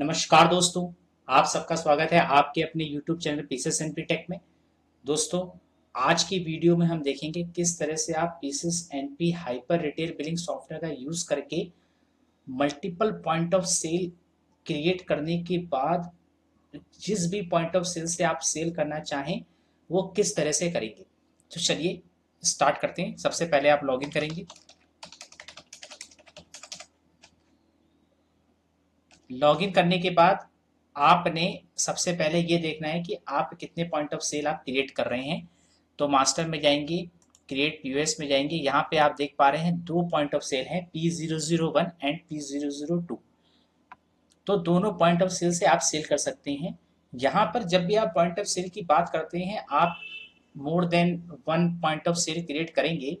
नमस्कार दोस्तों। आप सबका स्वागत है आपके अपने YouTube channel pieces and tech में। दोस्तों, आज की वीडियो में हम देखेंगे किस तरह से आप pieces NP hyper retail billing software का यूज करके multiple point of sale create करने के बाद जिस भी पॉइंट ऑफ सेल से आप सेल करना चाहें वो किस तरह से करेंगे। तो चलिए स्टार्ट करते हैं। सबसे पहले आप लॉगिन करेंगे। लॉगिन करने के बाद आपने सबसे पहले ये देखना है कि आप कितने पॉइंट ऑफ सेल आप क्रिएट कर रहे हैं। तो मास्टर में जाएंगे, क्रिएट यूएस में जाएंगे। यहाँ पे आप देख पा रहे हैं दो पॉइंट ऑफ सेल हैं, P001 एंड P002। तो दोनों पॉइंट ऑफ सेल से आप सेल कर सकते हैं। यहाँ पर जब भी आप पॉइंट ऑफ सेल की बात करते हैं, आप more than one point of sale create करेंगे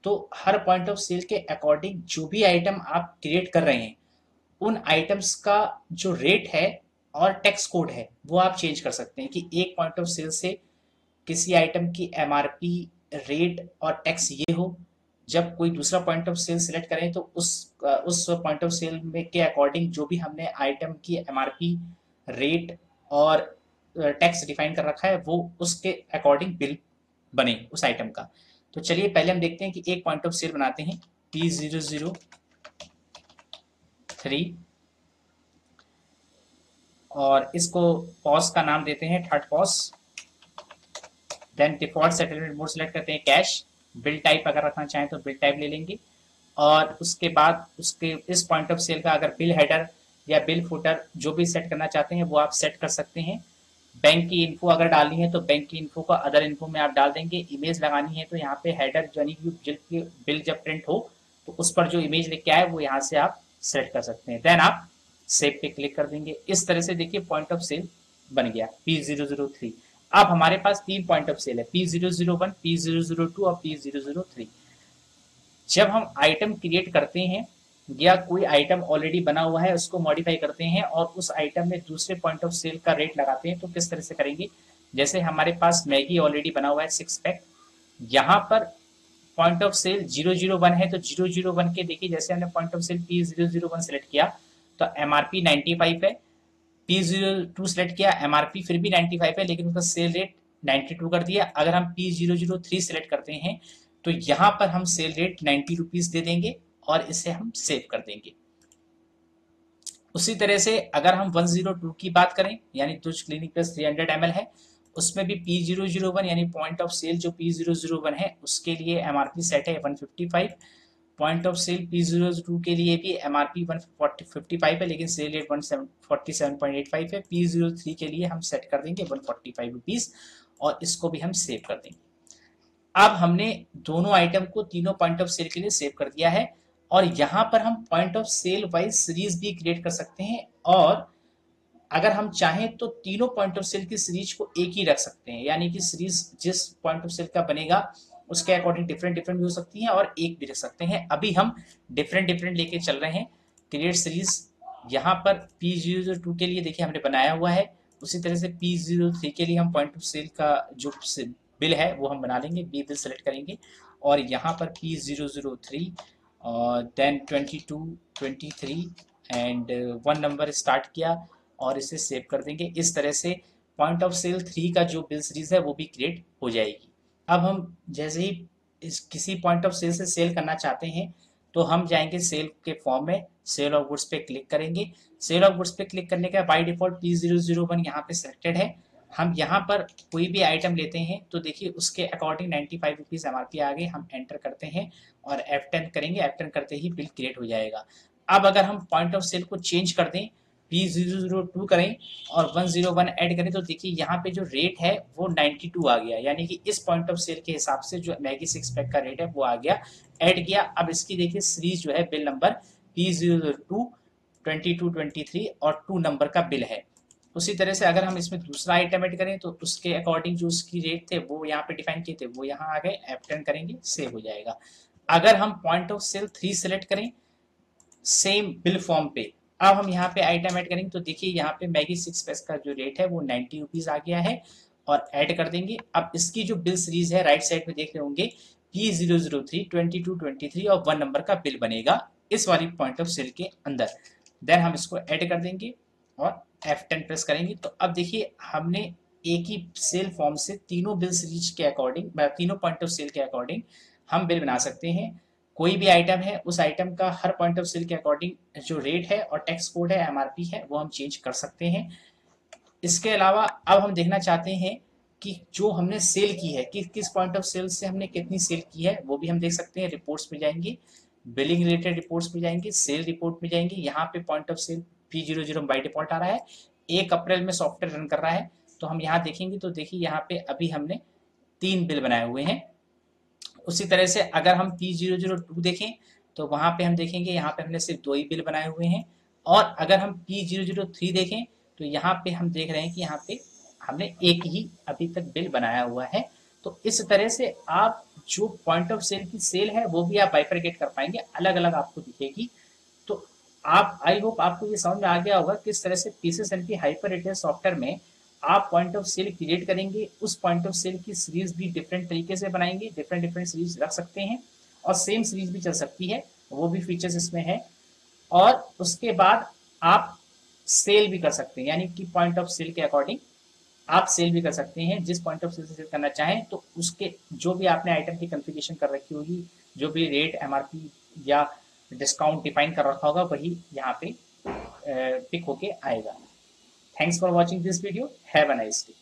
तो हर पॉइंट ऑफ सेल के अकॉर्डिंग जो भी आइटम आप क्रिएट कर रहे हैं उन आइटम्स का जो रेट है और टैक्स कोड है वो आप चेंज कर सकते हैं कि एक पॉइंट ऑफ सेल से किसी आइटम की एमआरपी, रेट और टैक्स ये हो। जब कोई दूसरा पॉइंट ऑफ सेल सिलेक्ट करें तो उस पॉइंट ऑफ सेल में के अकॉर्डिंग जो भी हमने आइटम की एमआरपी, रेट और टैक्स डिफाइन कर रखा है वो उसके अकॉर्डिंग बिल बने उस आइटम का। तो चलिए पहले हम देखते हैं कि एक पॉइंट ऑफ सेल बनाते हैं P003 और इसको पॉज का नाम देते हैं third pause. Then default settlement mode select करते हैं कैश। बिल टाइप अगर रखना चाहें तो बिल टाइप ले लेंगे और उसके बाद उसके इस पॉइंट ऑफ सेल का अगर बिल हेडर या बिल फुटर जो भी सेट करना चाहते हैं वो आप सेट कर सकते हैं। बैंक की इन्फो अगर डालनी है तो बैंक की इन्फो को अदर इन्फो में आप डाल देंगे। इमेज लगानी है तो यहाँ पे हेडर यानी कि बिल जब प्रिंट हो तो उस पर जो इमेज लेके आए वो यहाँ से आप सेट कर सकते हैं। देन आप सेव पे क्लिक कर देंगे। इस तरह से देखिए पॉइंट ऑफ सेल बन गया P003। अब हमारे पास तीन पॉइंट ऑफ सेल है, P001, P002 और P003। जब हम आइटम क्रिएट करते हैं या कोई आइटम ऑलरेडी बना हुआ है उसको मॉडिफाई करते हैं और उस आइटम में दूसरे पॉइंट ऑफ सेल का रेट लगाते हैं तो किस तरह से करेंगे। जैसे हमारे पास मैगी ऑलरेडी बना हुआ है 6 पैक, यहाँ पर पॉइंट ऑफ सेल 001 है तो 001 के देखिए जैसे हमने point of cell P001 select किया तो एमआरपी 95 है। P02 सेलेक्ट किया, एमआरपी फिर भी 95 है लेकिन उसका सेल रेट 92 कर दिया। अगर हम P003 सेलेक्ट करते हैं तो यहाँ पर हम सेल रेट 90 रुपीज दे देंगे और इसे हम सेव कर देंगे। उसी तरह से अगर हम 102 की बात करें यानी तुझ क्लिनिक प्लस 300 ml है, उसमें भी P001 यानी पॉइंट ऑफ सेल जो P001 है उसके लिए एमआरपी सेट है 155। पॉइंट ऑफ सेल P02 के लिए भी एमआरपी 155 है लेकिन सेल रेट 147.85 है। P03 के लिए हम सेट कर देंगे 145 रुपीज और इसको भी हम सेव कर देंगे। अब हमने दोनों आइटम को तीनों पॉइंट ऑफ सेल के लिए सेव कर दिया है और यहाँ पर हम point of sale wise series भी क्रिएट कर सकते हैं और अगर हम चाहें तो तीनों पॉइंट ऑफ सेल की सीरीज को एक ही रख सकते हैं, यानी कि सीरीज जिस पॉइंट ऑफ सेल का बनेगा उसके अकॉर्डिंग डिफरेंट डिफरेंट भी हो सकती हैं और एक भी रख सकते हैं। अभी हम डिफरेंट डिफरेंट लेके चल रहे हैं। क्रिएट सीरीज यहाँ पर P002 के लिए देखिए हमने बनाया हुआ है, उसी तरह से P03 के लिए हम पॉइंट ऑफ सेल का जो बिल है वो हम बना लेंगे। बी बिल सेलेक्ट करेंगे और यहाँ पर P003 और then 22, 23 and one number start किया और इसे सेव कर देंगे। इस तरह से पॉइंट ऑफ सेल 3 का जो बिल सीरीज है वो भी क्रिएट हो जाएगी। अब हम जैसे ही किसी पॉइंट ऑफ सेल से सेल करना चाहते हैं तो हम जाएंगे सेल के फॉर्म में, सेल ऑफ गुड्स पे क्लिक करेंगे। सेल ऑफ गुड्स पे क्लिक करने का बाय डिफॉल्ट P001 यहाँ पे सेलेक्टेड है। हम यहाँ पर कोई भी आइटम लेते हैं तो देखिए उसके अकॉर्डिंग 95 रुपीज़ एमआरपी आ गई। हम एंटर करते हैं और F10 करेंगे। F10 करते ही बिल क्रिएट हो जाएगा। अब अगर हम पॉइंट ऑफ सेल को चेंज कर दें, P002 करें और 101 ऐड करें तो देखिए यहाँ पे जो रेट है वो 92 आ गया, यानी कि इस पॉइंट ऑफ सेल के हिसाब से जो मैगी 6 पैक का रेट है वो आ गया, ऐड किया। अब इसकी देखिए सीरीज जो है बिल नंबर P02, 22, 23 और 2 नंबर का बिल है। उसी तरह से अगर हम इसमें दूसरा आइटम ऐड करें तो उसके अकॉर्डिंग जो उसकी रेट थे वो यहाँ पे डिफाइन किए थे वो यहाँ आ गए। F10 करेंगे, सेव हो जाएगा। अगर हम पॉइंट ऑफ सेल 3 सेलेक्ट करें सेम बिल फॉर्म पे, अब हम यहाँ पे आइटम ऐड करेंगे तो देखिए यहाँ पे मैगी 6 पैक का जो रेट है वो 90 रुपीज आ गया है और ऐड कर देंगे। अब इसकी जो बिल सीरीज है राइट साइड में देख रहे होंगे P003, 22, 23 और 1 नंबर का बिल बनेगा इस वाली पॉइंट ऑफ सेल के अंदर। देन हम इसको ऐड कर देंगे और F10 प्रेस करेंगे तो अब देखिए हमने एक ही सेल फॉर्म से तीनों बिल सीरीज के अकॉर्डिंग, तीनों पॉइंट ऑफ सेल के अकॉर्डिंग हम बिल बना सकते हैं। कोई भी आइटम है उस आइटम का हर पॉइंट ऑफ सेल के अकॉर्डिंग जो रेट है और टैक्स कोड है एमआरपी है वो हम चेंज कर सकते हैं। इसके अलावा अब हम देखना चाहते हैं कि जो हमने सेल की है कि किस पॉइंट ऑफ सेल से हमने कितनी सेल की है वो भी हम देख सकते हैं। रिपोर्ट्स में जाएंगे, बिलिंग रिलेटेड रिपोर्ट्स में जाएंगे, सेल रिपोर्ट में जाएंगे। यहाँ पे point of sale P00 by default आ रहा है, 1 अप्रैल में सॉफ्टवेयर रन कर रहा है। तो हम यहाँ देखेंगे तो देखिए यहाँ पे अभी हमने 3 बिल बनाए हुए हैं। उसी तरह से अगर हम P002 देखें तो वहाँ पे हम देखेंगे यहाँ पे हमने सिर्फ 2 ही बिल बनाए हुए हैं। और अगर हम P003 देखें तो यहाँ पे हम देख रहे हैं कि यहाँ पे हमने एक ही अभी तक बिल बनाया हुआ है। तो इस तरह से आप जो पॉइंट ऑफ सेल की सेल है वो भी आप बाइफरकेट कर पाएंगे, अलग अलग आपको दिखेगी। तो आप, आई होप आपको ये समझ में आ गया होगा किस तरह से पीसीएसएमपी हाइपर रिटेल सॉफ्टवेयर में आप पॉइंट ऑफ सेल क्रिएट करेंगे। उस पॉइंट ऑफ सेल की सीरीज भी डिफरेंट तरीके से बनाएंगे, डिफरेंट डिफरेंट सीरीज रख सकते हैं और सेम सीरीज भी चल सकती है, वो भी फीचर्स इसमें है। और उसके बाद आप सेल भी कर सकते हैं, यानी कि पॉइंट ऑफ सेल के अकॉर्डिंग आप सेल भी कर सकते हैं। जिस पॉइंट ऑफ सेल से सेल करना चाहें तो उसके जो भी आपने आइटम की कॉन्फ़िगरेशन कर रखी होगी, जो भी रेट एमआरपी या डिस्काउंट डिफाइन कर रखा होगा वही यहाँ पे पिक होके आएगा। Thanks for watching this video, have a nice day.